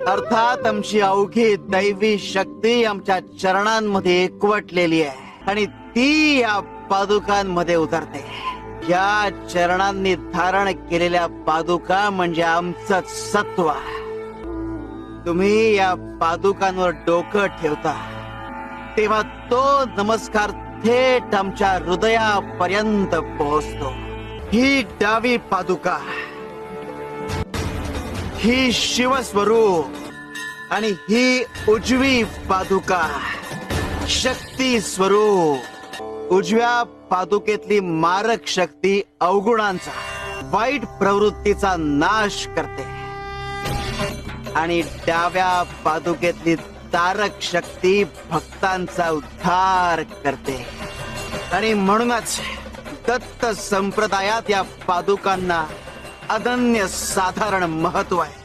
अर्थात आमची अवघी दैवी शक्ती आमच्या चरणांमध्ये एकवटलेली आहे आणि ती या पादुकांमध्ये उतरते. या चरणांनी धारण केलेल्या पादुका म्हणजे आमचं सत्व. तुम्ही या पादुकांवर डोकं ठेवता तेव्हा तो नमस्कार थेट आमच्या हृदयापर्यंत पोहोचतो. ही डावी पादुका, ही शिवस्वरूप आणि ही उजवी पादुका शक्ती स्वरूप. उजव्या पादुकेतली मारक शक्ती अवगुणांचा, वाईट प्रवृत्तीचा नाश करते आणि डाव्या पादुकेतली तारक शक्ती भक्तांचा उद्धार करते. आणि म्हणूनच दत्त संप्रदायात या पादुकांना अनन्य साधारण महत्व आहे.